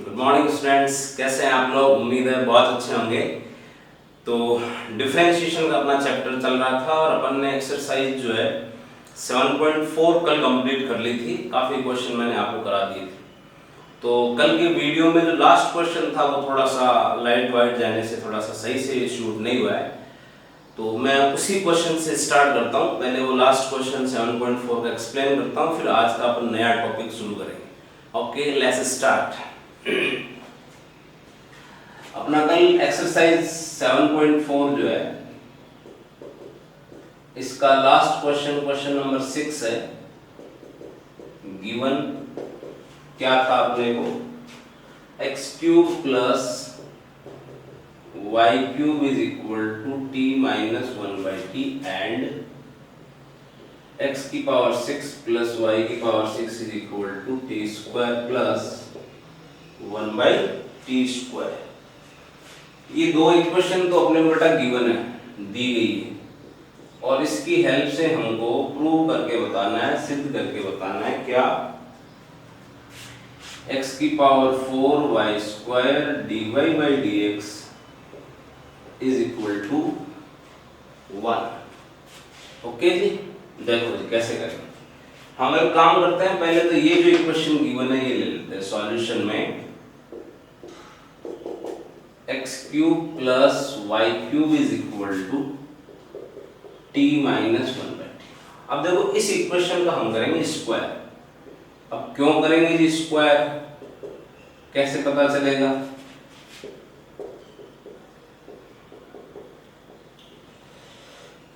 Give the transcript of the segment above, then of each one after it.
Good morning students, कैसे हैं आप लोग। उम्मीद है बहुत अच्छे होंगे। तो डिफरेंशिएशन का अपना चैप्टर चल रहा था और अपन ने एक्सरसाइज जो है 7.4 कल कंप्लीट कर ली थी। काफ़ी क्वेश्चन मैंने आपको करा दिए थे। तो कल के वीडियो में जो लास्ट क्वेश्चन था वो थोड़ा सा लाइट वाइट जाने से थोड़ा सा सही से शूट नहीं हुआ है, तो मैं उसी क्वेश्चन से स्टार्ट करता हूँ। पहले वो लास्ट क्वेश्चन 7.4 का एक्सप्लेन करता हूँ, फिर आज का अपन नया टॉपिक शुरू करेंगे। Okay, let's start. अपना कल एक्सरसाइज 7.4 जो है इसका लास्ट क्वेश्चन नंबर 6 है। गिवन क्या था अपने को, x cube plus y cube is equal to t minus 1/t and x की पावर 6 प्लस y की power 6 is equal to t square plus 1/t square. ये दो इक्वेशन तो अपने बेटा गिवन है, दी गई है, और इसकी हेल्प से हमको प्रूव करके बताना है, सिद्ध करके बताना है क्या x की power 4y square dy by dx is equal to 1। Okay जी, देखो जी कैसे करेंगे। हम एक काम करते हैं, पहले तो ये जो इक्वेशन गिवन है ये ले लेते हैं सॉल्यूशन में। x cube plus y cube is equal to t minus 1/t। अब देखो इस इक्वेशन का हम करेंगे स्क्वायर। अब क्यों करेंगे जी स्क्वायर, कैसे पता चलेगा?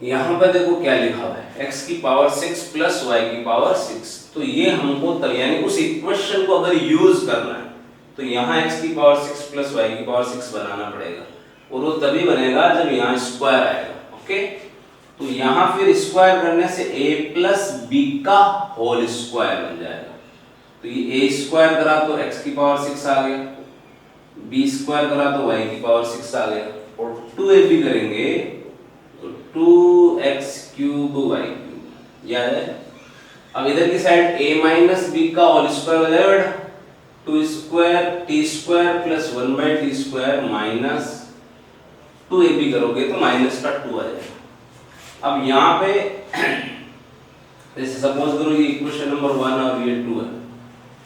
यहां पर देखो क्या लिखा हुआ है, x की पावर 6 प्लस y की पावर 6। तो ये हमको यानी उस इक्वेशन को अगर यूज करना है तो यहाँ x की पावर 6 प्लस y की पावर 6 बनाना पड़ेगा, और वो तभी बनेगा जब यहाँ स्क्वायर आएगा। ओके, तो यहाँ फिर स्क्वायर करने से a प्लस b का होल स्क्वायर बन जाएगा। तो ये a स्क्वायर करा तो x की पावर 6 आ गया, b स्क्वायर करा तो y की पावर 6 आ गया, और 2ab करेंगे तो 2x क्यूब y क्यूब याद है। अब इधर की साइड a माइनस b का होल स्क्वायर हो जाएगा, 2 square t square plus 1/t square minus 2ab करोगे तो माइनस का 2 आ जाएगा। अब यहाँ पे जैसे सपोज करो ये इक्वेशन नंबर 1 और ये 2 है,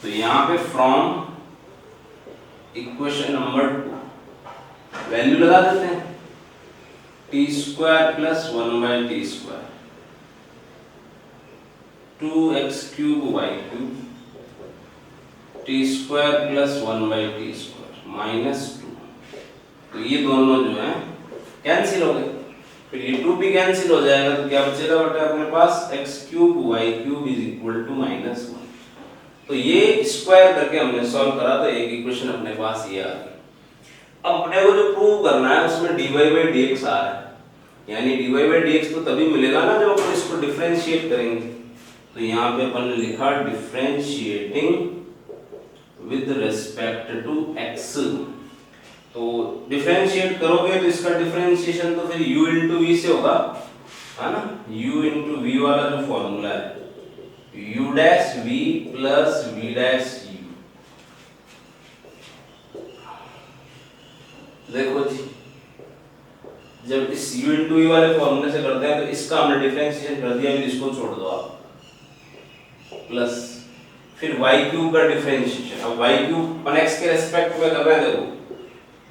तो यहाँ पे फ्रॉम इक्वेशन नंबर 2 वैल्यू लगा देते हैं, t square plus 1/t square 2x cube y cube t square plus 1/t square minus 2। तो ये दोनों जो है कैंसिल हो गए, फिर ये 2 भी कैंसिल हो जाएगा, तो क्या बचेगा बेटा अपने पास x cube y cube is equal to minus 1। तो ये स्क्वायर करके हमने सॉल्व करा तो एक इक्वेशन अपने पास ये आ गई। अब अपने को जो प्रूव करना है उसमें dy बाई dx आ रहा है, यानी dy बाई dx तो तभी मिलेगा ना जब अपन इसको डिफरेंशिएट करेंगे। तो यहाँ पे अपन ने लिखा differentiating with respect to x। तो डिफरेंशिएट करोगे तो इसका डिफरेंशिएशन तो फिर u इंटू वी से होगा, है ना। u इंटू वी वाला जो फॉर्मूला है u dash v plus v dash u। देखो जी जब इस u इंटू वी वाले फॉर्मूले से करते हैं तो इसका हमने डिफरेंशिएशन कर दिया, फिर इसको छोड़ दो आप, प्लस फिर y क्यूब का डिफरेंशिएशन। अब y क्यूब अपन x के रेस्पेक्ट में कर रहे हैं, देखो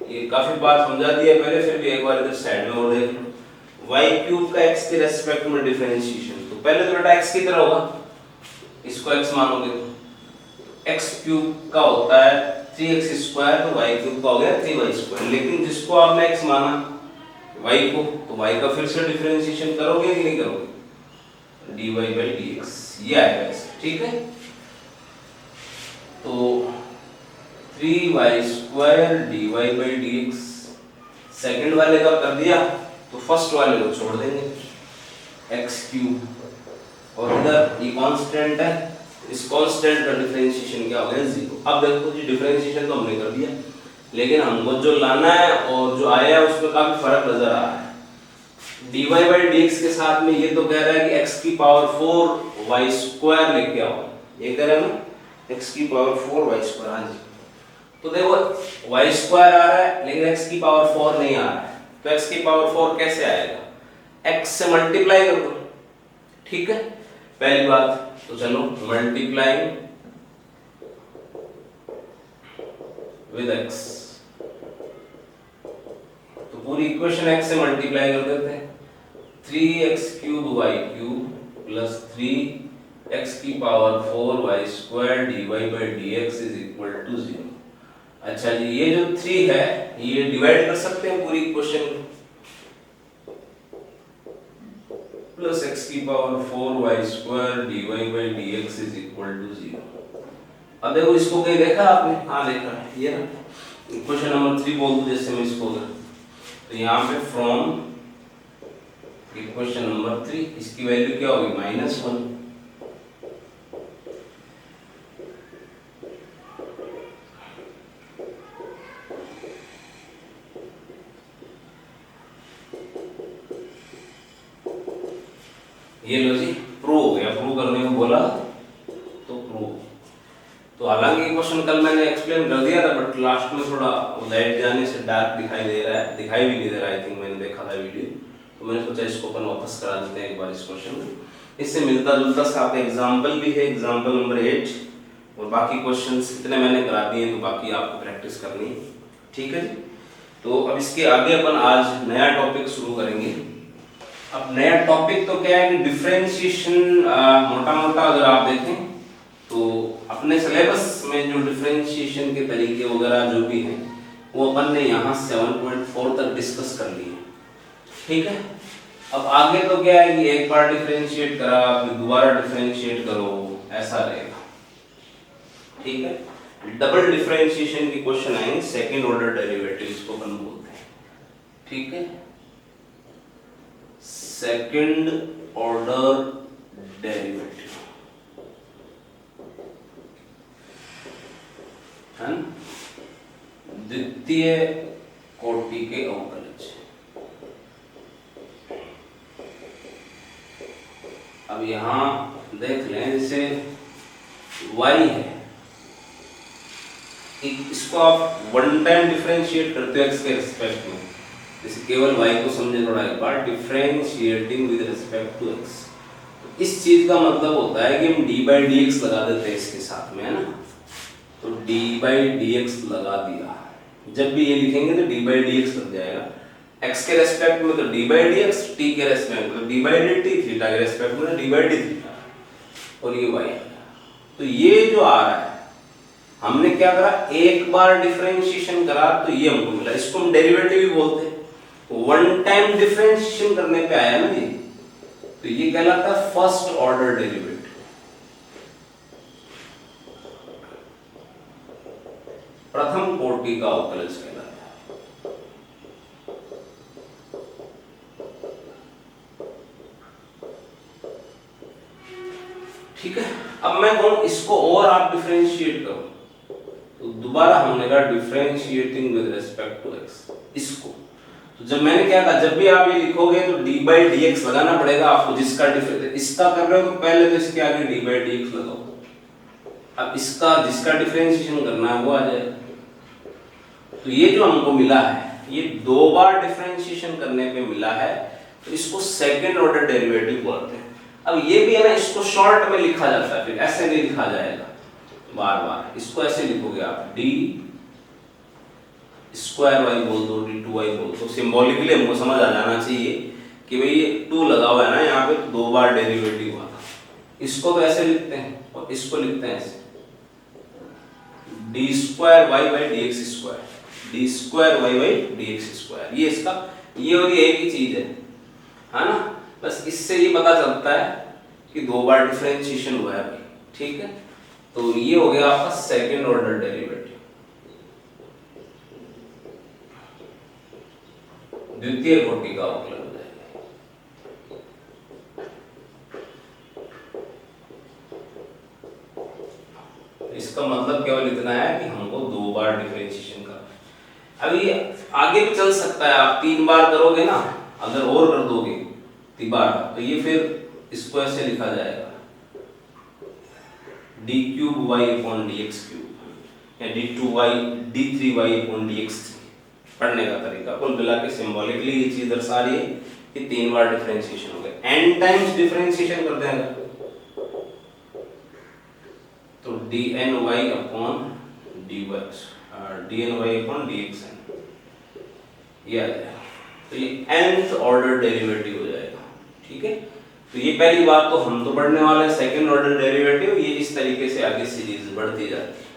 ये काफी बार समझा दिया पहले, फिर भी एक बार इधर साइड में और देख लो। y क्यूब का x के रेस्पेक्ट में डिफरेंशिएशन, तो पहले तो बेटा x की तरह होगा, इसको x मानोगे तो x क्यूब का होता है 3x स्क्वायर, तो y क्यूब का हो गया 3y स्क्वायर। लेकिन जिसको आपने x माना y को, तो y का फिर से डिफरेंशिएशन करोगे कि नहीं करोगे, dy बाई dx ये आएगा, ठीक है। तो 3y square dy by dx second वाले का कर दिया, तो फर्स्ट वाले को छोड़ देंगे x क्यूब, और इधर ये कांस्टेंट है, इस कांस्टेंट का डिफरेंशिएशन क्या हो गया 0। अब देखो जी डिफरेंशिएशन तो हमने कर दिया, लेकिन हमको जो लाना है और जो आया है उसमें काफी फर्क नजर आ रहा है। dy बाई dx के साथ में ये तो कह रहा है कि x की पावर 4y स्क्वायर लेके आओ, ये कह रहा है ना x की पावर 4y स्क्वायर। हाँ जी, तो देखो y स्क्वायर आ रहा है लेकिन x की पावर 4 नहीं आ रहा है, तो x की पावर 4 कैसे आएगा? x से मल्टीप्लाई कर दो, ठीक है पहली बात। तो चलो मल्टीप्लाइंग विद x, तो पूरी इक्वेशन x से मल्टीप्लाई कर देते हैं। 3x³ y³ प्लस 3x की power 4y² dy/dx is equal to 0। अच्छा जी, ये जो 3 है ये डिवाइड कर सकते हैं पूरी इक्वेशन प्लस x की power 4y² dy/dx is equal to 0। अब देखो इसको कहीं देखा आपने? हाँ देखा है, ये ना इक्वेशन नंबर 3 बोल दो जैसे मैं इसको, तो यहाँ पे फ्रॉम इक्वेशन नंबर 3 इसकी वैल्यू क्या होगी? -1। ये लो जी प्रूव हो गया, प्रूव करने को बोला तो प्रूव। तो हालांकि ये क्वेश्चन कल मैंने एक्सप्लेन कर दिया था बट लास्ट में थोड़ा लाइट जाने से डार्क दिखाई दे रहा है, दिखाई भी नहीं दे रहा, आई थिंक मैंने देखा था वीडियो, तो मैंने सोचा इसको अपन वापस करा देते हैं एक बार इस क्वेश्चन में। इससे मिलता जुलता सा आपका एग्जाम्पल भी है, एग्जाम्पल नंबर 8, और बाकी क्वेश्चंस इतने मैंने करा दिए तो बाकी आपको प्रैक्टिस करनी है, ठीक है जी। तो अब इसके आगे अपन आज नया टॉपिक शुरू करेंगे। अब नया टॉपिक तो क्या है कि डिफरेंशिएशन, मोटा मोटा अगर आप देखें तो अपने सिलेबस में जो डिफरेंशिएशन के तरीके वगैरह जो भी हैं वो अपन ने यहाँ 7.4 तक डिस्कस कर लिए, ठीक है। अब आगे तो क्या है कि एक बार डिफरेंशिएट करा फिर दोबारा डिफरेंशिएट करो, ऐसा रहेगा, ठीक है। डबल डिफरेंशिएशन की क्वेश्चन आएंगे, सेकंड ऑर्डर डेरिवेटिव्स को अपन बोलते हैं, ठीक है। सेकंड ऑर्डर डेरिवेटिव है ना, द्वितीय कोटि के अवकलज। अब यहां देख लें जैसे y है, इसको आप वन टाइम डिफरेंशिएट करते हो x के रिस्पेक्ट में, जैसे केवल y को समझे थोड़ा एक बार, differentiating with respect to x। तो इस चीज का मतलब होता है कि हम d/dx लगा देते हैं इसके साथ में, है ना, तो d/dx लगा दिया, जब भी ये लिखेंगे तो d/dx लग जाएगा, x के रेस्पेक्ट में तो d/dx, t के रेस्पेक्ट में तो d/dt, थीटा के रेस्पेक्ट में तो d/dθ, और ये y। तो ये जो आ रहा है हमने क्या करा, एक बार डिफरेंशिएशन करा तो ये हमको मिला, इसको हम डेरिवेटिव भी बोलते हैं। वन टाइम डिफरेंशिएशन करने पे आया ना जी, तो ये कहलाता है फर्स्ट ऑर्डर डेरिवेटिव। प्रथम कोटि का अवकलज कहलाता है। ठीक है, अब मैं कहूं इसको और आप डिफरेंशिएट करो, तो दोबारा हमने कहा differentiating with respect to x, इसको। तो जब मैंने क्या कहा, जब भी आप ये लिखोगे तो d/dx लगाना पड़ेगा आपको, जिसका डिफरेंस इसका कर रहे हो तो पहले तो इसके आगे d/dx लगाओ, अब इसका जिसका डिफरेंशिएशन करना है वो आ जाएगा। तो ये जो हमको मिला है ये दो बार डिफरेंशिएशन करने पे मिला है, तो इसको सेकंड ऑर्डर डेरिवेटिव बोलते हैं। अब ये भी है ना, इसको शॉर्ट में लिखा जाता है, फिर ऐसे नहीं लिखा जाएगा बार बार, इसको ऐसे लिखोगे आप d स्क्वायर y बोल दो, d2y बोल दो, सिंबॉलिकली हमको समझ आ जाना चाहिए कि भाई ये 2 लगा हुआ है ना यहाँ पे, तो 2 बार डेरिवेटिव हुआ था। इसको तो ऐसे लिखते हैं और इसको लिखते हैं ऐसे, d²y/dx², d²y/dx², ये इसका, ये और ये एक ही चीज है ना। बस इससे ये पता चलता है कि 2 बार डिफरेंशिएशन हुआ है भाई, ठीक है। तो ये हो गया आपका सेकंड ऑर्डर डेरिवेटिव, द्वितीय कोटि का अवकलन हो जाएगा। इसका मतलब केवल इतना है कि हमको 2 बार डिफरेंशिएशन करना। अब ये आगे भी चल सकता है, आप 3 बार करोगे ना, अगर और कर दोगे 3 बार, तो ये फिर इसको ऐसे लिखा जाएगा d3y/dx3, या d2y d3y अपॉन dx3 पढ़ने का तरीका। कुल मिला के सिंबॉलिकली ये चीज दर्शा रही है कि 3 बार डिफरेंशिएशन हो गया। n टाइम्स डिफरेंशिएशन कर देंगे तो dny upon dny upon dxn ये आ जाएगा। तो ये nth ऑर्डर डेरिवेटिव हो जाएगा। ठीक है, तो ये पहली बात तो हम तो पढ़ने वाले हैं सेकंड ऑर्डर डेरिवेटिव, ये इस तरीके से आगे सीरीज बढ़ती जाती है।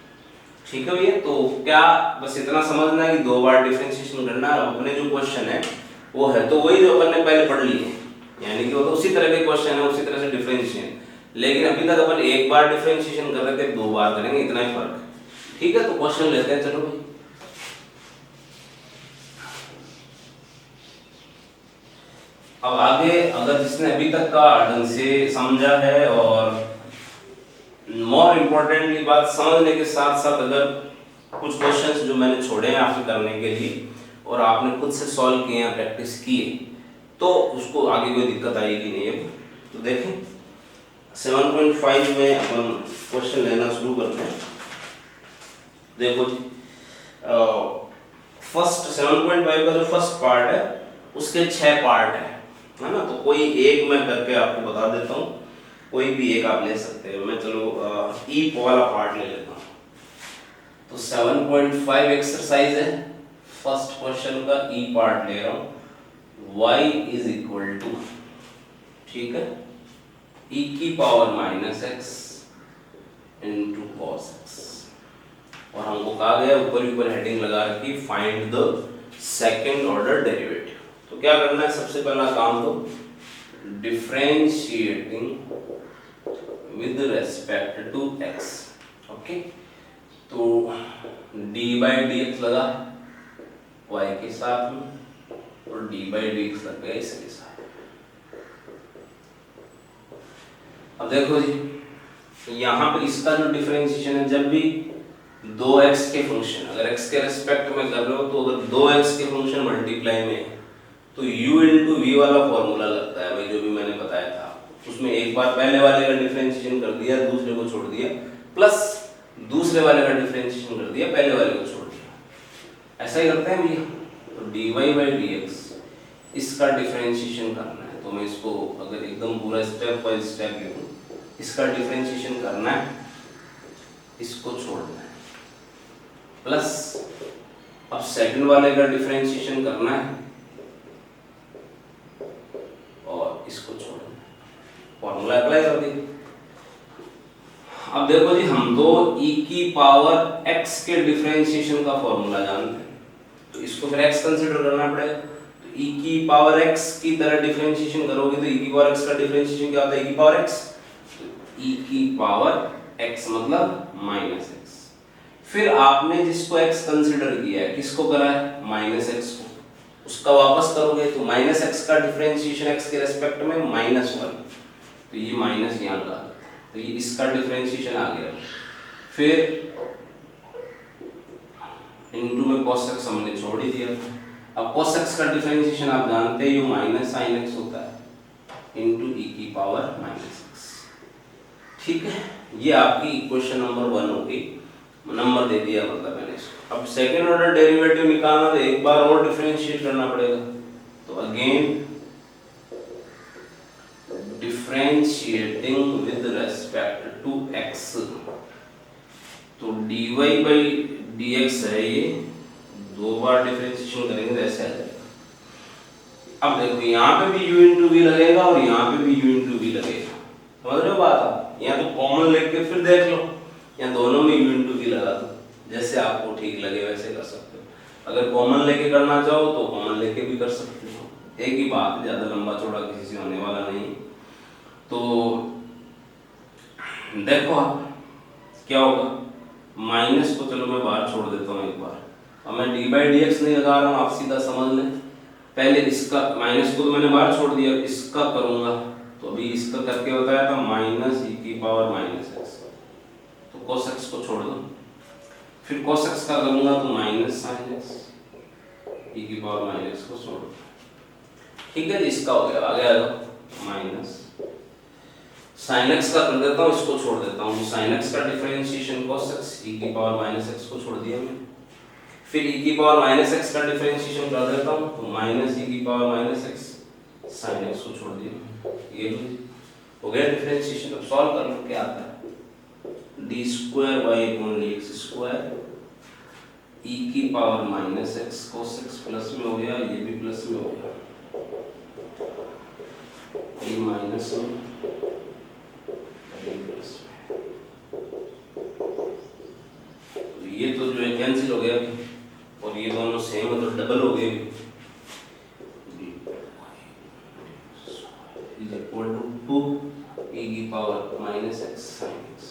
ठीक है भैया, तो क्या बस इतना समझना है कि 2 बार डिफरेंशिएशन करना है। अपने जो क्वेश्चन है वो है तो वही जो अपन ने पहले पढ़ लिए हैं, यानी कि वो तो उसी तरह के क्वेश्चन है, उसी तरह से डिफरेंशिएशन, लेकिन अभी तक अपन 1 बार डिफरेंशिएशन कर रहे थे, 2 बार करेंगे, इतना ही फर्क है। ठीक है, तो क्वेश्चन लेते हैं। चलो भाई, अब आगे अगर जिसने अभी तक का ढंग से समझा है और मोर इम्पोर्टेंटली बात समझने के साथ साथ अगर कुछ क्वेश्चंस जो मैंने छोड़े हैं आपसे करने के लिए और आपने खुद से सॉल्व किए हैं, प्रैक्टिस किए, तो उसको आगे कोई दिक्कत आएगी नहीं है। तो देखें 7.5 में अपन क्वेश्चन लेना शुरू करते हैं। देखो जी, फर्स्ट 7.5 का जो फर्स्ट पार्ट है उसके 6 पार्ट है ना, तो कोई एक मैं करके आपको बता देता हूँ, कोई भी एक आप ले सकते हैं। मैं चलो ई वाला पार्ट ले लेता हूँ। तो 7.5 एक्सरसाइज है, फर्स्ट क्वेश्चन का ई पार्ट ले रहा हूँ। y इज इक्वल टू, ठीक है, e की power minus x into cos x, और हमको कहा गया ऊपर हेडिंग लगा रखी find the second order derivative. तो क्या करना है, सबसे पहला काम तो differentiating with respect to x। Okay, तो d बाई dx लगा y के साथ में और d बाई dx लग गया इसके साथ। अब देखो जी, यहाँ पे इसका जो डिफरेंशिएशन है, जब भी 2x के फंक्शन अगर x के रेस्पेक्ट में कर रहे हो तो अगर 2x के फंक्शन मल्टीप्लाई में तो u इंटू वी वाला फॉर्मूला लगता है भाई, जो भी मैंने बताया था। उसमें एक बार पहले वाले का डिफरेंशिएशन कर दिया, दूसरे को छोड़ दिया, प्लस दूसरे वाले का डिफरेंशिएशन कर दिया, पहले वाले को छोड़ दिया। ऐसा ही करते हैं भैया। तो dy बाई dx इसका डिफरेंशिएशन करना है, तो मैं इसको अगर एकदम पूरा स्टेप बाय स्टेप लिखूं, इसका डिफरेंशिएशन करना है, इसको छोड़ना है, प्लस अब सेकंड वाले का डिफरेंशिएशन करना है और इसको छोड़ना है। फॉर्मूला अप्लाई कर दिया। अब देखो जी, हम तो e की पावर x के डिफरेंशिएशन का फॉर्मूला जानते हैं, तो इसको फिर x कंसीडर करना पड़ेगा। तो e की पावर x की तरह डिफरेंशिएशन करोगे तो e की पावर x का डिफरेंशिएशन क्या होता है, e की पावर x, तो e की पावर x मतलब माइनस x। फिर आपने जिसको x कंसीडर किया है, किसको करा है, माइनस x को, उसका वापस करोगे तो माइनस x का डिफरेंशिएशन x के रेस्पेक्ट में -1, तो ये माइनस यहाँ लगा, तो ये इसका डिफरेंशिएशन आ गया। फिर इनटू में cos x हमने छोड़ ही दिया। अब cos x का डिफरेंशिएशन आप जानते हैं, ये माइनस sin x होता है इनटू e की पावर -x। ठीक है, ये आपकी इक्वेशन नंबर 1 होगी, नंबर दे दिया मतलब मैंने इसको। अब सेकेंड ऑर्डर डेरिवेटिव निकालना तो एक बार और डिफरेंशिएट करना पड़ेगा। तो again differentiating with respect to x, तो dy बाई dx है, ये 2 बार डिफरेंशिएशन करेंगे तो ऐसे आ जाएगा। अब देखो यहाँ पे भी u इंटू वी लगेगा और यहाँ पे भी u इंटू वी लगेगा, समझ रहे हो बात। यहाँ तो कॉमन लेके फिर देख लो, यहाँ दोनों में u इंटू वी लगा दो, जैसे आपको ठीक लगे वैसे कर सकते हो। अगर कॉमन लेके करना चाहो तो कॉमन लेके भी कर सकते हो, एक ही बात है, ज्यादा लंबा चौड़ा किसी से होने वाला नहीं। तो देखो आप क्या होगा, माइनस को चलो मैं बाहर छोड़ देता हूँ एक बार। अब मैं डी बाई डी एक्स नहीं लगा रहा हूँ, आप सीधा समझ लें। पहले इसका माइनस को तो मैंने बाहर छोड़ दिया, इसका करूंगा तो अभी इसका करके बताया था माइनस ई की पावर माइनस एक्स, तो cos x को छोड़ दो। फिर cos x का करूंगा तो माइनस साइन एक्स ई की पावर माइनस को छोड़ दो। ठीक है, इसका हो गया, आगे आ जाओ माइनस साइन एक्स का कर देता हूँ, इसको छोड़ देता हूँ। साइन एक्स का डिफरेंशिएशन cos x e की पावर माइनस एक्स को छोड़ दिया मैंने। फिर e की पावर माइनस एक्स का डिफरेंशिएशन कर देता हूँ, तो माइनस e की power minus x sine x को छोड़ दिया। ये हो गया डिफरेंशिएशन। अब सॉल्व कर लो, क्या आता है, d square y upon d x square e की power minus x cos x plus में हो गया, ये भी प्लस में हो गया, ये माइनस में ये तो जो है कैंसिल हो गया और ये दोनों सेम है तो डबल हो गए, इज इक्वल टू 2 e की power minus x sine x.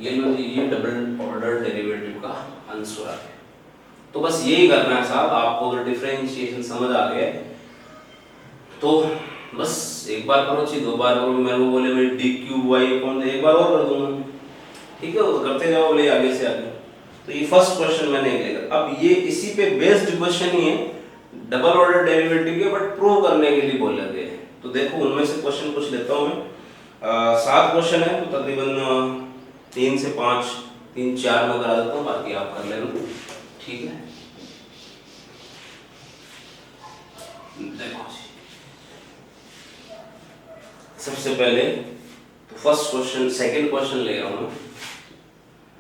ये लो जी, ये डबल ऑर्डर डेरिवेटिव का आंसर आ गया। तो बस यही करना है साहब, आपको अगर डिफरेंशिएशन समझ आ गया तो बस एक बार करो, चाहिए दो बार करो। मेरे को बोले भाई डी क्यूब वाई अपॉन, एक बार और कर दूंगा, ठीक है, वो करते जाओ बोले आगे से आगे। तो ये फर्स्ट क्वेश्चन मैंने लेकर, अब ये इसी पे बेस्ड क्वेश्चन ही है, डबल ऑर्डर डेरिवेटिव के, बट प्रूव करने के लिए बोला गया है। तो देखो उनमें से क्वेश्चन कुछ लेता हूँ मैं। 7 क्वेश्चन है, तो तकरीबन 3 से 5, 3-4 में करा देता हूँ, बाकी आप कर लेना, ठीक है। देखो सबसे पहले तो फर्स्ट क्वेश्चन, सेकंड क्वेश्चन ले रहा हूँ।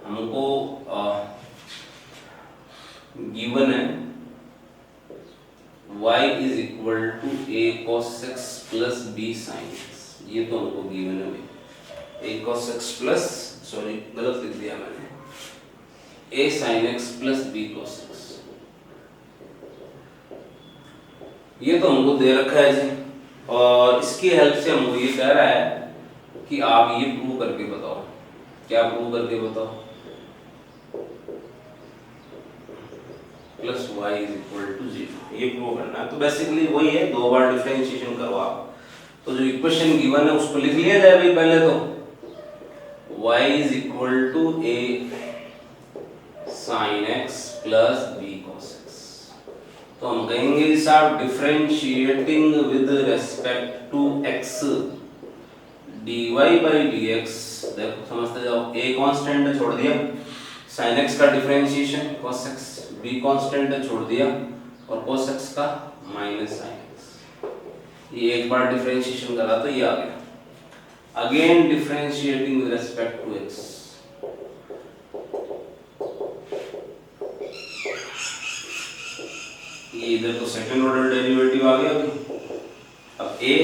हमको गिवन है y is equal to a cos x plus b sin x, ये तो हमको गिवन है भाई। a cos x plus, sorry गलत लिख दिया मैंने, a sin x plus b cos x, ये तो हमको दे रखा है जी। और इसकी हेल्प से हमको ये कह रहा है कि आप ये प्रूव करके बताओ। क्या प्रूव करके बताओ, plus y is equal to 0, ये प्रूव करना है। तो बेसिकली वही है, 2 बार डिफरेंशिएशन करो आप। तो जो इक्वेशन गिवन है उसको लिख लिया जाए भाई पहले, तो y is equal to a sin x plus b cos x। तो हम कहेंगे साहब differentiating with respect to x dy by dx, देखो समझते जाओ, a कांस्टेंट है छोड़ दिया, sin x का differentiation cos x, b constant है छोड़ दिया, और cos x का माइनस sin x। ये एक बार डिफरेंशिएशन करा तो ये आ गया। Again differentiating with respect to x, ये इधर तो सेकंड ऑर्डर डेरिवेटिव आ गया अभी। अब a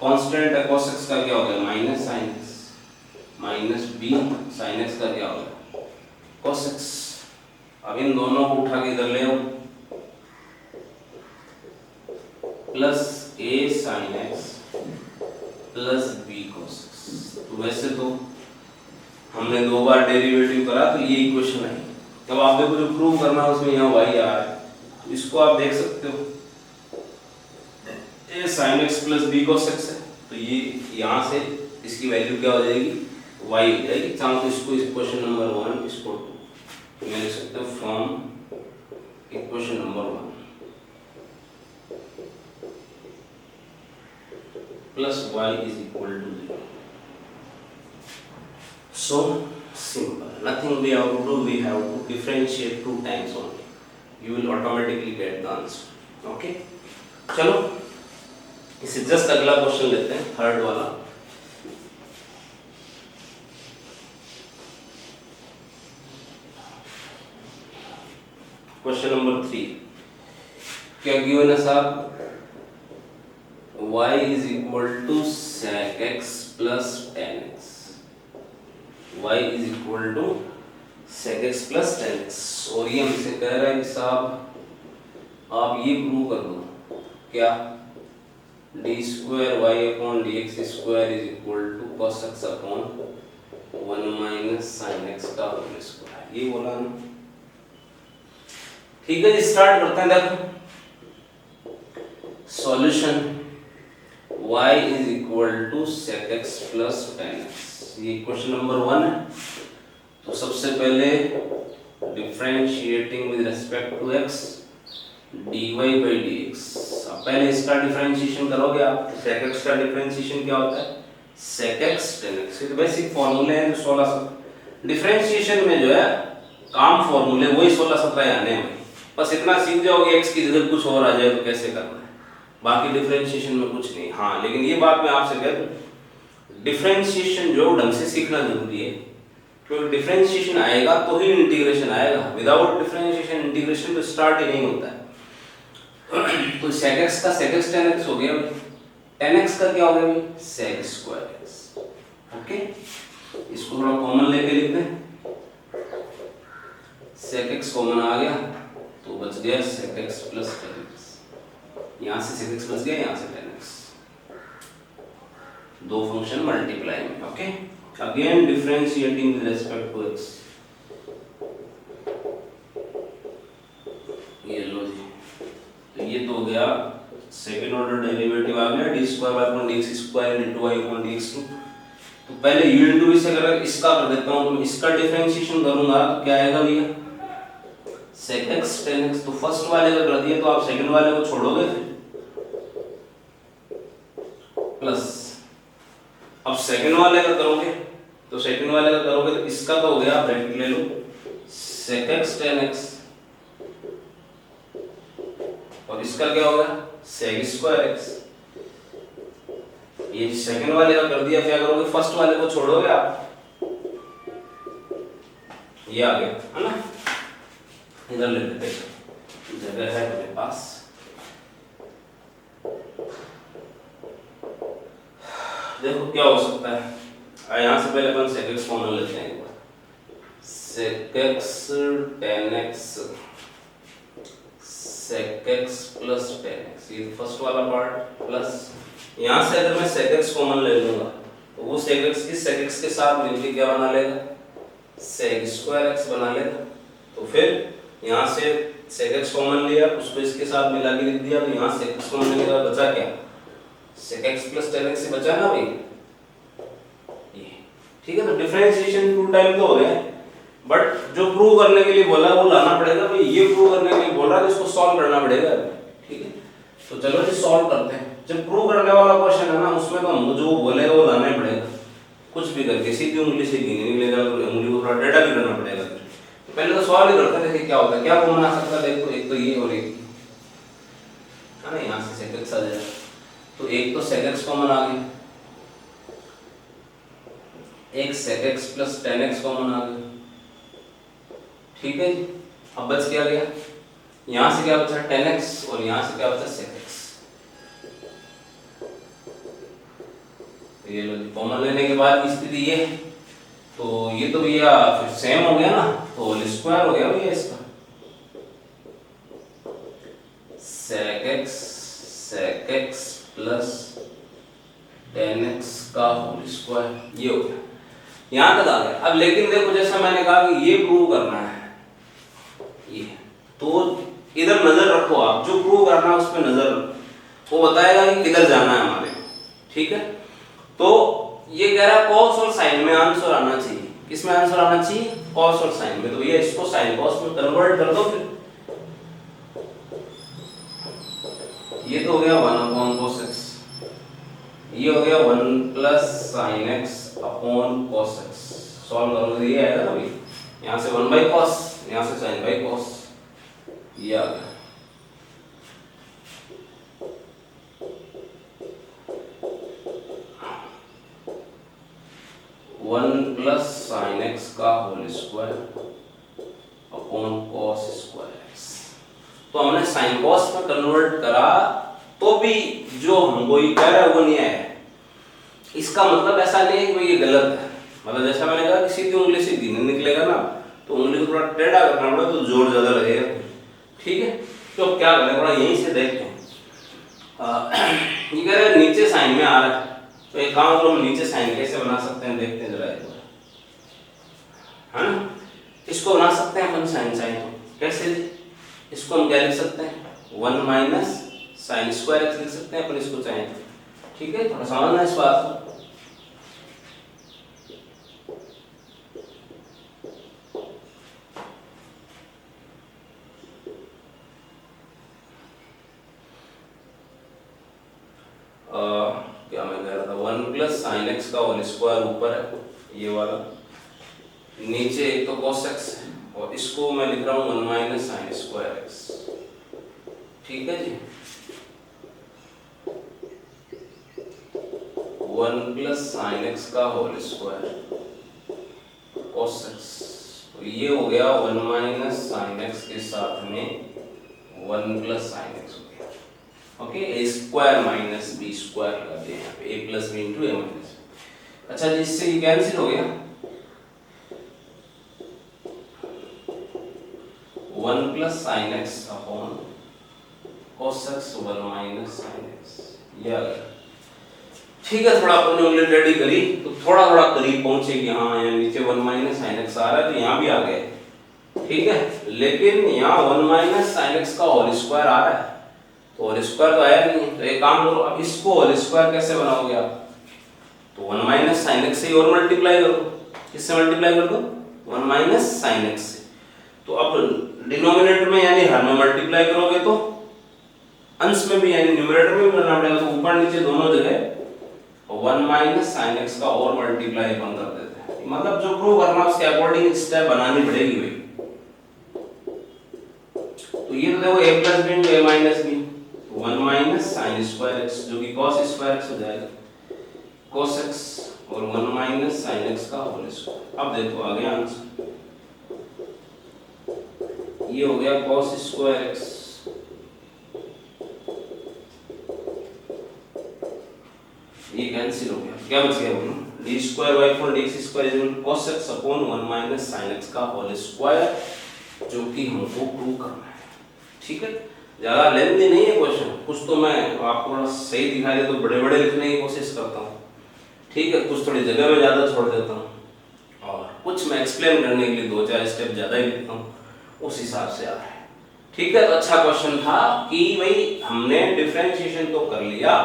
कांस्टेंट है, cos x का क्या हो गया, minus sin x, minus b sin x का क्या हो गया, cos x। अब इन दोनों को उठा के इधर ले आओ, plus a sin x plus b cos x। तो वैसे तो हमने 2 बार डेरिवेटिव करा तो ये इक्वेशन है। अब आप देखो जो प्रूव करना है उसमें यहाँ y आ रहा है, तो इसको आप देख सकते हो, a sin x plus b cos x है, तो ये यहाँ से इसकी वैल्यू क्या हो जाएगी, y हो जाएगी। चाहो तो इसको इक्वेशन नंबर 1, इसको 2, तो मैं लिख सकता हूँ from equation number 1 plus y is equal to 0। So simple, nothing we have to do, we have to differentiate 2 times only, you will automatically get the answer। okay, चलो इसे जस्ट अगला question लेते हैं, थर्ड वाला। Question number 3 क्या given है साहब, y is equal to sec x plus tan x, y is equal to sec x plus tan x। और ये हमसे कह रहा है कि साहब आप ये प्रूव कर दो, क्या, d square y upon d x square is equal to cos x upon 1 minus sin x का होल स्क्वायर, ये बोला ना। ठीक है जी, स्टार्ट करते हैं। देखो solution y is equal to sec x plus tan x, ये क्वेश्चन नंबर 1 है। तो सबसे पहले differentiating with respect to x dy by dx, अब पहले इसका डिफरेंशिएशन करोगे आप। तो sec x का डिफरेंशिएशन क्या होता है, sec x tan x। ये तो बेसिक फॉर्मूले हैं 16 डिफरेंशिएशन में जो है काम फॉर्मूले वही 16-17 आने हैं। बस इतना सीख जाओगे x की जगह कुछ और आ जाए तो कैसे करना है, बाकी डिफरेंशिएशन में कुछ नहीं। हाँ लेकिन ये बात मैं आपसे कह दूं, डिफरेंशिएशन जो ढंग से सीखना जरूरी है, क्योंकि डिफरेंशिएशन आएगा तो ही इंटीग्रेशन आएगा। विदाउट डिफरेंशिएशन इंटीग्रेशन तो स्टार्ट ही नहीं होता है। तो sec x का sec x tan x हो गया, tan x का क्या हो गया भाई, sec स्क्वायर x। ओके, इसको थोड़ा कॉमन लेके लिखते हैं, sec x कॉमन आ गया तो बच गया sec x plus tan x। यहाँ से sec x बच गया, यहाँ से tan x, दो फंक्शन मल्टीप्लाई में। Okay, again differentiating with respect to x। ये लो जी, तो ये तो हो गया सेकंड ऑर्डर डेरिवेटिव आ गया d square y upon dx square into y upon dx2। तो पहले u इनटू v से अगर इसका कर देता हूं तो इसका डिफरेंशिएशन करूंगा तो क्या आएगा भैया, sec x tan x। तो फर्स्ट वाले का कर दिया तो आप सेकंड वाले को छोड़ोगे फिर प्लस, अब सेकंड वाले का करोगे तो सेकंड वाले का करोगे तो इसका तो हो गया, ब्रैकेट ले लो sec x tan x, और इसका क्या होगा sec स्क्वायर x। ये सेकंड वाले का कर दिया, क्या करोगे फर्स्ट वाले को छोड़ोगे आप, ये आ गया है ना, इधर ले लेते हैं, जगह है मेरे पास। देखो क्या हो सकता है, यहाँ से पहले अपन sec x कॉमन लेते हैं एक बार, sec x tan x, sec x plus tan x, ये फर्स्ट वाला पार्ट प्लस, यहाँ से अगर मैं sec x कॉमन ले लूंगा तो वो sec x के साथ मिलकर क्या बना लेगा, sec स्क्वायर x बना लेगा। तो फिर यहाँ से sec x कॉमन लिया, उसको इसके साथ मिला के लिख दिया, तो यहाँ sec x कॉमन लेने का बचा क्या, sec x plus tan x से बचा ना भाई ये। ठीक है, तो डिफरेंशिएशन टू टाइप तो हो गया, बट जो प्रूव करने के लिए बोला वो लाना पड़ेगा भाई, ये प्रूव करने के लिए बोल रहा है इसको सॉल्व करना पड़ेगा। ठीक है, तो चलो जी सॉल्व करते हैं। जब प्रूव करने वाला क्वेश्चन है ना, उसमें तो हमको जो बोलेगा वो लाना ही पड़ेगा, कुछ भी करके, सीधी उंगली से गिनी नहीं लेगा, उंगली को थोड़ा टेढ़ा भी करना पड़ेगा। तो पहले तो सॉल्व ही करते हैं, देखिए क्या होता है, क्या कॉमन आ सकता है। देखो एक तो ये और एक है ना, यहाँ से sec x आ जाएगा, तो एक तो sec x कॉमन आ गया, एक sec x plus tan x common आ गया। ठीक है जी, अब बच क्या गया, यहाँ से क्या बचा tan x और यहाँ से क्या बचा sec x। ये लो कॉमन लेने के बाद की स्थिति ये, तो ये तो भैया फिर सेम हो गया ना, तो होल स्क्वायर हो गया भैया इसका, sec x plus tan x का होल स्क्वायर, ये हो गया, यहाँ तक आ गया। अब लेकिन देखो जैसा मैंने कहा कि ये प्रूव करना है, ये तो इधर नजर रखो आप, जो प्रूव करना है उस पर नजर रखो, वो बताएगा कि किधर जाना है हमारे। ठीक है, तो ये कह रहा है cos और sin में आंसर आना चाहिए, किसमें आंसर आना चाहिए, cos और sin में। तो ये इसको sin cos में कन्वर्ट कर दो फिर, ये तो हो गया 1 अपॉन cos x, ये हो गया 1 plus sin x upon cos x। Solve करोगे तो ये आएगा ना भाई, यहाँ से 1 बाई cos, यहाँ से sin बाई cos, ये आ गया। वन प्लस साइन एक्स का whole square upon cos square x. तो हमने साइन कॉस में कन्वर्ट करा तो भी जो हमको ये कह रहा है वो नहीं आया। इसका मतलब ऐसा नहीं है कि ये गलत है, मतलब जैसा मैंने कहा कि सीधी उंगली से गिनने निकलेगा ना, तो उंगली को थोड़ा टेढ़ा करना पड़ेगा तो जोर ज्यादा लगेगा। ठीक है, तो अब क्या करें, थोड़ा यहीं से देखते हैं। ये कह रहे हैं नीचे साइन में आ रहा है, तो एक काम करो, हम नीचे साइन कैसे बना सकते हैं देखते हैं जरा एक बार, है ना। इसको बना सकते हैं अपन साइन साइन, कैसे, इसको हम क्या लिख सकते हैं 1 माइनस साइन स्क्वायर एक्स लिख सकते हैं अपन इसको चाहें। ठीक है, थोड़ा समझना इस बात को। क्या मैं कह रहा था, 1 प्लस साइन एक्स का होल स्क्वायर ऊपर है ये वाला, नीचे एक तो cos x है और इसको मैं लिख रहा हूँ 1 माइनस साइन स्क्वायर एक्स। ठीक है जी, 1 प्लस साइन एक्स का होल स्क्वायर cos x, तो ये हो गया 1 माइनस साइन एक्स के साथ में 1 प्लस साइन एक्स हो गया। ओके, ए स्क्वायर माइनस बी स्क्वायर लगा दिया यहाँ पे, ए plus b into a minus. अच्छा जी, इससे ये कैंसिल हो गया, 1 plus sine x upon cos x 1 minus sine x, ये आ गया। ठीक है, थोड़ा अपन ने उंगली टेढ़ी करी तो थोड़ा थोड़ा करीब पहुंचेगी। हाँ, यहाँ नीचे 1 माइनस साइन एक्स आ रहा है तो यहाँ भी आ गए। ठीक है, लेकिन यहाँ 1 माइनस साइन एक्स का होल स्क्वायर आ रहा है तो होल स्क्वायर तो आया नहीं, तो एक काम करो, अब इसको होल स्क्वायर कैसे बनाओगे आप, तो 1 माइनस साइन एक्स से और मल्टीप्लाई करो। किससे मल्टीप्लाई कर दो, 1 माइनस साइन एक्स से। तो अब डिनोमिनेटर में यानी हर में मल्टीप्लाई करोगे तो अंश में भी यानी न्यूमरेटर में भी करना पड़ेगा, तो ऊपर नीचे दोनों जगह 1 माइनस साइन एक्स का और मल्टीप्लाई अपन कर देते हैं। मतलब जो प्रूव करना उसके अकॉर्डिंग स्टेप बनानी पड़ेगी भाई। तो ये तो देखो a plus b into a minus b, 1 minus sine square x जो कि cos स्क्वायर एक्स हो जाएगा, cos x और 1 माइनस साइन एक्स का होल स्क्वायर। अब देखो आ गया आंसर, ये हो गया cos स्क्वायर एक्स, ये कैंसिल हो गया, क्या बच गया बोलो, d square y for dx square is equal to cos x upon 1 minus sin x का होल स्क्वायर, जो कि हमको प्रूव करना है। ठीक है, ज्यादा लेंथी नहीं है क्वेश्चन, कुछ तो मैं आपको थोड़ा सही दिखाई दे तो बड़े बड़े लिखने की कोशिश करता हूँ। ठीक है, कुछ थोड़ी जगह में ज्यादा छोड़ देता हूँ और कुछ मैं एक्सप्लेन करने के लिए 2-4 स्टेप ज्यादा ही लिखता हूँ, उस हिसाब से आ रहा है। ठीक है, तो अच्छा क्वेश्चन था कि भाई हमने डिफरेंशिएशन तो कर लिया,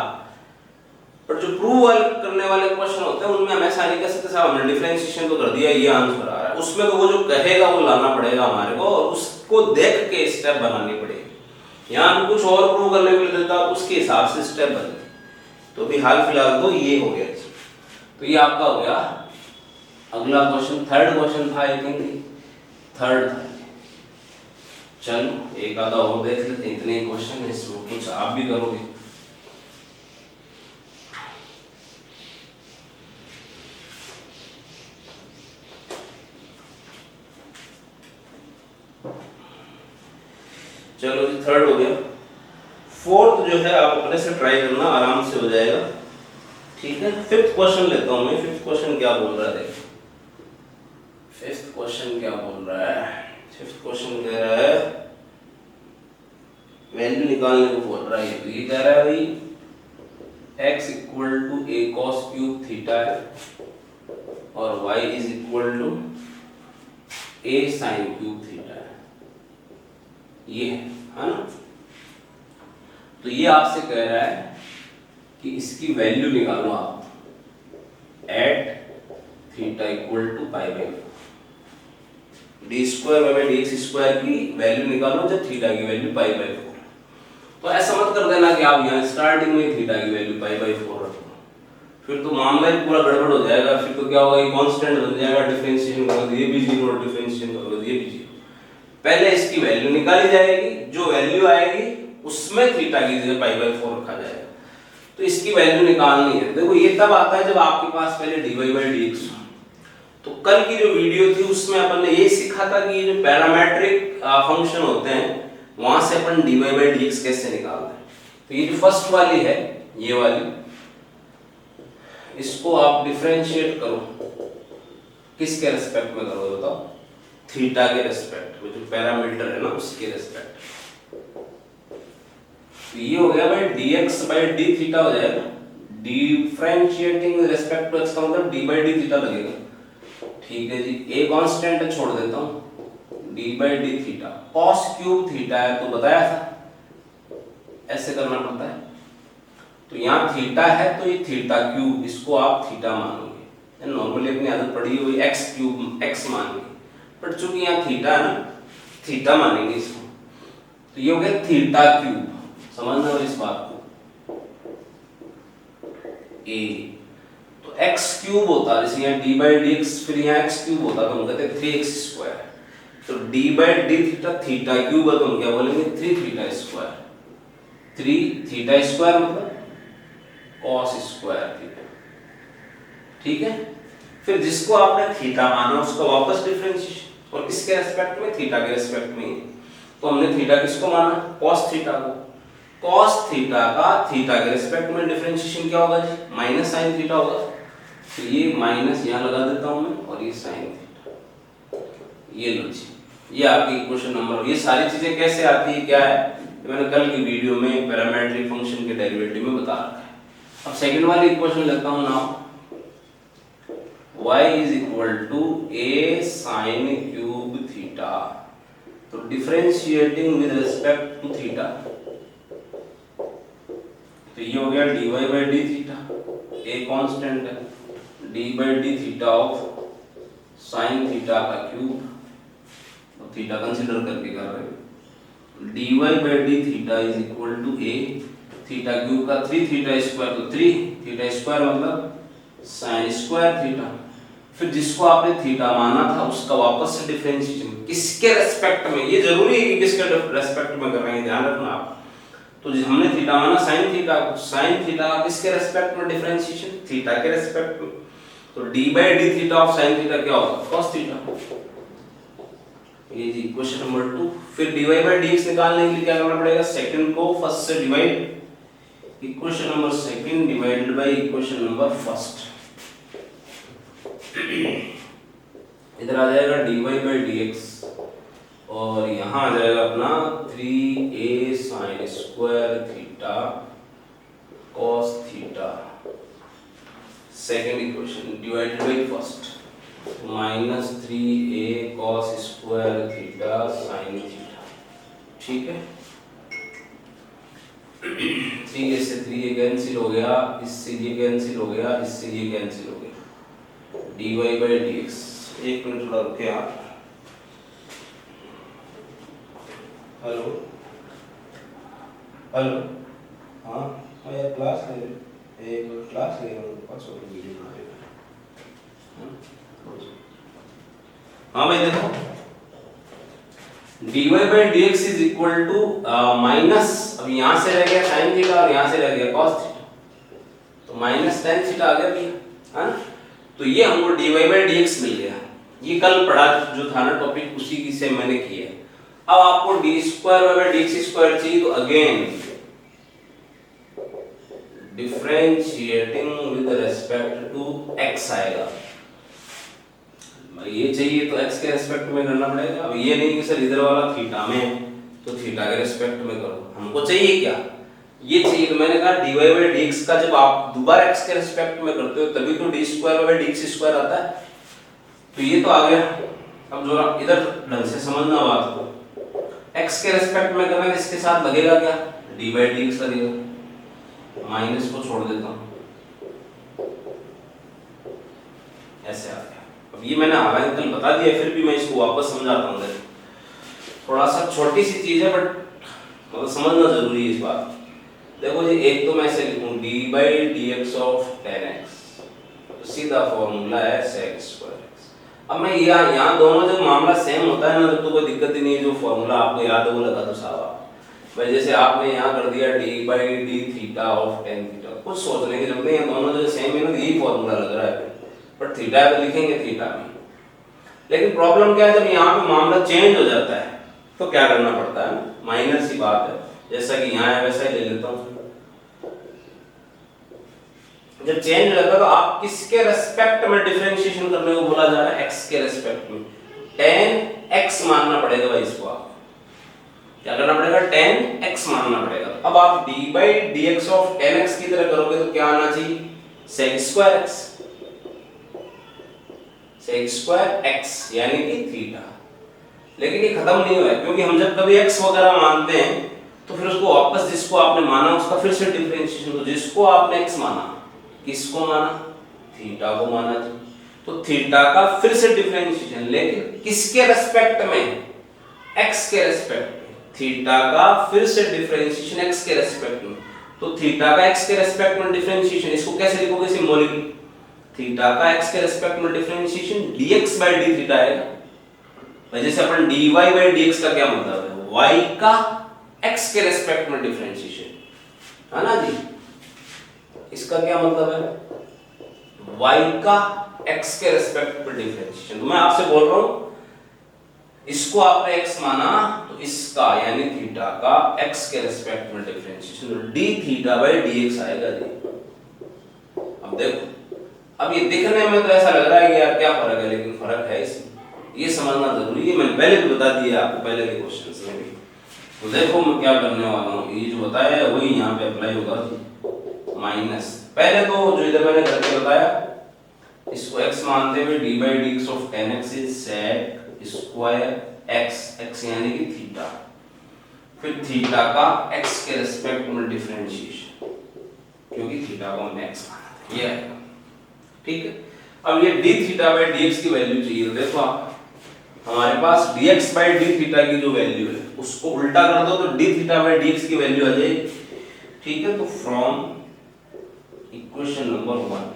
पर जो प्रूव करने वाले क्वेश्चन होते हैं उनमें हमेशा नहीं कह सकते साहब हमने डिफरेंशिएशन तो कर दिया ये आंसर आ रहा है, उसमें तो वो जो कहेगा वो लाना पड़ेगा हमारे को और उसको देख के स्टेप बनानी पड़ेगी। यहाँ भी कुछ और प्रूव करने के लिए देता उसके हिसाब से स्टेप बनते, तो भी हाल फिलहाल तो ये हो गया। तो ये आपका हो गया अगला क्वेश्चन, थर्ड क्वेश्चन था आई थिंक, थर्ड था। चलो एक आधा और देख लेते हैं, इतने क्वेश्चन है इसमें, कुछ आप भी करोगे। चलो जी, थर्ड हो गया। फोर्थ जो है आप अपने से ट्राई करना, आराम से हो जाएगा। ठीक है, फिफ्थ क्वेश्चन लेता हूं मैं। फिफ्थ क्वेश्चन क्या बोल रहा है देखो, फिफ्थ क्वेश्चन क्या बोल रहा है, फिफ्थ क्वेश्चन कह रहा है वैल्यू निकालने को बोल रहा है। तो ये कह रहा है भाई x equal to a cos cube theta है और y is equal to a sin cube theta है, ये है ना। तो ये आपसे कह रहा है कि इसकी वैल्यू निकालो आप at theta equal to pi by d square by d x square की वैल्यू निकालो जब थीटा की वैल्यू पाई बाई 4। तो ऐसा मत कर देना कि आप यहाँ स्टार्टिंग में थीटा की वैल्यू पाई बाई 4 रखो, फिर तो मामला ही पूरा गड़बड़ हो जाएगा। फिर तो क्या होगा, ये कांस्टेंट बन जाएगा, डिफरेंशिएशन करोगे ये भी 0 और डिफरेंशिएशन करोगे ये भी 0। पहले इसकी वैल्यू निकाली जाएगी, जो वैल्यू आएगी उसमें थीटा की जगह पाई बाई 4 रखा जाएगा। तो इसकी वैल्यू निकालनी है। देखो ये तब आता है जब आपके पास पहले dy बाई dx हो। तो कल की जो वीडियो थी उसमें अपन ने ये सीखा था कि ये जो पैरामेट्रिक फंक्शन होते हैं वहां से अपन dy बाई dx कैसे निकालते हैं। तो ये जो फर्स्ट वाली है, ये वाली, इसको आप डिफरेंशिएट करो, किसके रेस्पेक्ट में करोगे बताओ, थीटा के रेस्पेक्ट में, जो पैरामीटर है ना उसके रेस्पेक्ट। तो ये हो गया भाई dx बाई d थीटा हो जाएगा, differentiating with respect to x का मतलब d बाई d थीटा लगेगा। ठीक है जी, a कांस्टेंट छोड़ देता हूं, d by d theta cos cube theta है तो बताया था ऐसे करना पड़ता है। तो यहाँ थीटा है तो ये थीटा क्यूब, इसको आप थीटा मानोगे, नॉर्मली अपनी आदत पड़ी हुई x क्यूब x मानेंगे, पर चूंकि यहाँ थीटा है ना, थीटा मानेंगे इसको। तो ये हो गया थीटा क्यूब, समझना इस बात को। a तो x क्यूब होता, जैसे यहाँ d बाई डी एक्स, फिर यहाँ x क्यूब होता तो हम कहते हैं 3x स्क्वायर। तो d by D theta theta cube है तो हम क्या बोलेंगे 3 थीटा स्क्वायर। 3 थीटा स्क्वायर मतलब cos स्क्वायर थीटा, ठीक है। फिर जिसको आपने थीटा माना उसका वापस डिफरेंशिएशन, और किसके रेस्पेक्ट में, थीटा के रेस्पेक्ट में। तो हमने थीटा किसको माना, cos थीटा को। cos थीटा का थीटा के रेस्पेक्ट में डिफरेंशिएशन क्या होगा जी, माइनस sin थीटा होगा। तो ये माइनस यहाँ लगा देता हूं मैं, और ये sin थीटा, ये लो जी, ये आपकी इक्वेशन नंबर। ये सारी चीजें कैसे आती है, क्या है, मैंने कल की वीडियो में पैरामीट्रिक फंक्शन के डेरिवेटिव में बता रखा है। अब सेकंड वाली इक्वेशन लेता हूं now, y is equal to a sin cube theta। तो differentiating with respect to theta, तो ये हो गया dy by d theta, a constant है, d by d theta of sin theta का क्यूब, तो थीटा कंसीडर करके कर रहे हैं, dy by d theta is equal to a theta cube का 3 थीटा स्क्वायर, तो 3 थीटा स्क्वायर मतलब sin स्क्वायर थीटा। फिर जिसको आपने थीटा माना था उसका वापस से डिफरेंशिएशन किसके रेस्पेक्ट में, ये जरूरी है कि किसके रेस्पेक्ट में कर रहे हैं, ध्यान रखना आप। तो हमने थीटा माना sin थीटा को, sin थीटा किसके रेस्पेक्ट में डिफरेंशिएशन, थीटा के रेस्पेक्ट में। तो d by D theta of sin theta क्या होगा, cos थीटा। ये जी क्वेश्चन नंबर 2। फिर dy बाई dx निकालने के लिए क्या करना पड़ेगा, सेकंड को फर्स्ट से divide, equation number second divided by equation number first. इधर आ जाएगा dy बाई dx, और यहाँ आ जाएगा अपना 3a sin square theta cos theta, second equation divided by first, minus 3a cos square theta sin theta, ठीक है। 3a से 3a cancel हो गया, इससे ये कैंसिल हो गया, इससे ये कैंसिल हो गया, dy बाई dx। एक मिनट थोड़ा रुके आप, हेलो हेलो, हाँ हाँ यार क्लास ले, एक क्लास ले रहा हूँ, पास हो वीडियो बना रहे हैं। हाँ भाई देखो, dy by dx is equal to minus, अब यहाँ से रह गया sin थीटा और यहाँ से रह गया cos थीटा, तो माइनस tan थीटा आ गया भैया, हाँ। तो ये हमको dy बाई dx मिल गया। ये कल पढ़ा जो था ना टॉपिक, उसी की से मैंने किया। अब आपको d square by dx square चाहिए, तो again differentiating with respect to x आएगा। ये चाहिए तो x के रेस्पेक्ट में करना पड़ेगा। अब ये नहीं कि सर इधर वाला थीटा में, तो थीटा के रेस्पेक्ट में करो। हमको चाहिए क्या, ये चाहिए। तो मैंने कहा dy बाई dx का जब आप दोबारा x के रेस्पेक्ट में करते हो तभी तो d square by dx square आता है। तो ये तो आ गया। अब जो इधर ढंग से समझना बात को, x के रेस्पेक्ट में करना, इसके साथ लगेगा क्या, d बाई dx लगेगा, माइनस को छोड़ देता हूँ, ऐसे आ गया। अब ये मैंने हालांकि कल बता दिया, फिर भी मैं इसको वापस समझाता हूँ। थोड़ा सा छोटी सी चीज है, बट मतलब समझना जरूरी है इस बात। देखो जी, एक तो मैं ऐसे लिखूं d by dx of tan x, तो सीधा फॉर्मूला है sec स्क्वायर x। अब मैं यहाँ दोनों जब मामला सेम होता है ना, तो कोई दिक्कत ही नहीं है, जो फॉर्मूला आपको याद है वो लगा दो साहब। भाई जैसे आपने यहाँ कर दिया d by D theta of tan theta, कुछ सोचने की जरूरत नहीं है, दोनों जो सेम है ना, यही फॉर्मूला लग रहा है, बट थीटा पे लिखेंगे थीटा में। लेकिन प्रॉब्लम क्या है, जब यहाँ पे मामला चेंज हो जाता है तो क्या करना पड़ता है, माइनर सी बात है, जैसा कि यहाँ है वैसा ही ले लेता हूँ। जब चेंज हो जाता है तो आप किसके रेस्पेक्ट में डिफरेंशिएशन करने को बोला जा रहा है, x के रेस्पेक्ट में। tan x मानना पड़ेगा भाई, इसको आप क्या करना पड़ेगा, tan x मानना पड़ेगा। अब आप d by dx of tan x की तरह करोगे तो क्या आना चाहिए, sec square x, sec square x यानी कि थीटा। लेकिन ये खत्म नहीं हुआ है, क्योंकि हम जब कभी x वगैरह मानते हैं तो फिर उसको वापस जिसको आपने माना उसका फिर से डिफरेंशिएशन। तो जिसको आपने x माना, किसको माना, थीटा को माना जी, तो थीटा का फिर से डिफरेंशिएशन, लेकिन किसके रेस्पेक्ट में, x के रेस्पेक्ट में। थीटा का फिर से डिफरेंशिएशन x के रेस्पेक्ट में, तो थीटा का x के रेस्पेक्ट में डिफरेंशिएशन, इसको कैसे लिखोगे, सिंबॉलिकली थीटा का x के रिस्पेक्ट में differentiation dx by d theta आएगा। भाई जैसे अपन dy by dx का क्या मतलब है, y का x के रिस्पेक्ट में डिफरेंशिएशन, है ना जी। इसका क्या मतलब है, y का x के रिस्पेक्ट में डिफरेंशिएशन। तो मैं आपसे बोल रहा हूं इसको आपने x माना तो इसका यानी थीटा का x के रिस्पेक्ट में डिफरेंशिएशन तो d थीटा by dx आएगा जी। अब देखो, अब ये दिखने में तो ऐसा लग रहा है कि यार क्या फर्क है, लेकिन फर्क है इसमें, ये समझना जरूरी है। मैंने पहले भी बता दिया आपको पहले के क्वेश्चंस में भी। तो देखो मैं क्या करने वाला हूँ, ये जो बताया है वही यहाँ पे अप्लाई होगा। माइनस पहले तो जो इधर मैंने करके बताया, इसको x मानते हुए d by dx of 10x is sec square x यानी कि थीटा, फिर थीटा का x के रिस्पेक्ट में डिफरेंशिएशन, क्योंकि थीटा को हमने x माना था, ये आएगा। ठीक है, अब ये d थीटा by dx की वैल्यू चाहिए। तो देखो आप, हमारे पास dx by d थीटा की जो वैल्यू है उसको उल्टा कर दो तो d थीटा by dx की वैल्यू आ जाएगी। ठीक है, तो from equation number 1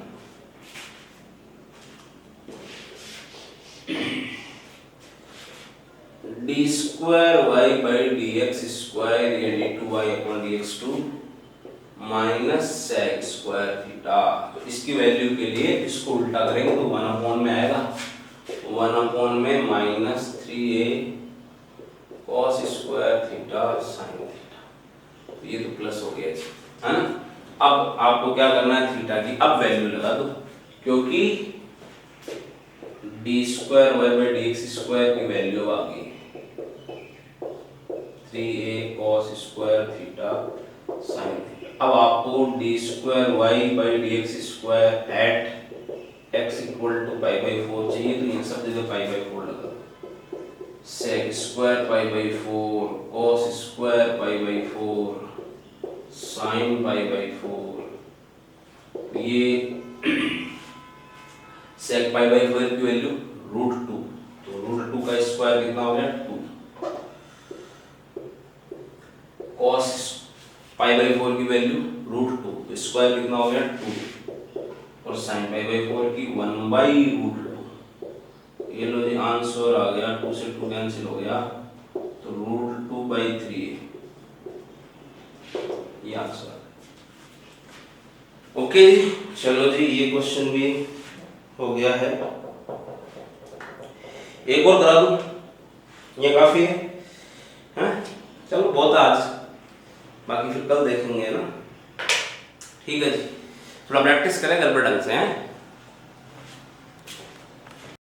d square y by dx square यानी 2y upon dx2 minus sec square theta. तो इसकी वैल्यू के लिए इसको उल्टा करेंगे तो 1 अपॉन में आएगा, 1 अपॉन में minus 3a cos square theta sin theta. तो ये तो प्लस हो गया है ना। अब आपको क्या करना है, थीटा की अब वैल्यू लगा दो, क्योंकि d square y by dx square की वैल्यू आ गई 3a cos square theta sin theta. अब आपको d square y by dx square at x equal to pi by 4 चाहिए, तो ये सब जगह पाई बाई 4 लगा दो। sec square pi by 4 cos square pi by 4 sin pi by 4, ये sec पाई बाई 4 की वैल्यू √2, तो √2 का स्क्वायर कितना हो गया 2, cos पाई बाई 4 की वैल्यू √2 तो स्क्वायर कितना हो गया 2, और sin पाई बाई 4 की 1 बाई √2। ये लो जी आंसर आ गया, 2 से 2 कैंसिल हो गया तो √2 बाई 3, ये आंसर। ओके चलो जी, ये क्वेश्चन भी हो गया है। एक और करा दूं, ये काफी है, हैं? चलो बहुत आज, बाकी फिर कल देखेंगे ना। ठीक है जी, थोड़ा प्रैक्टिस करें घर पर ढंग से, हैं?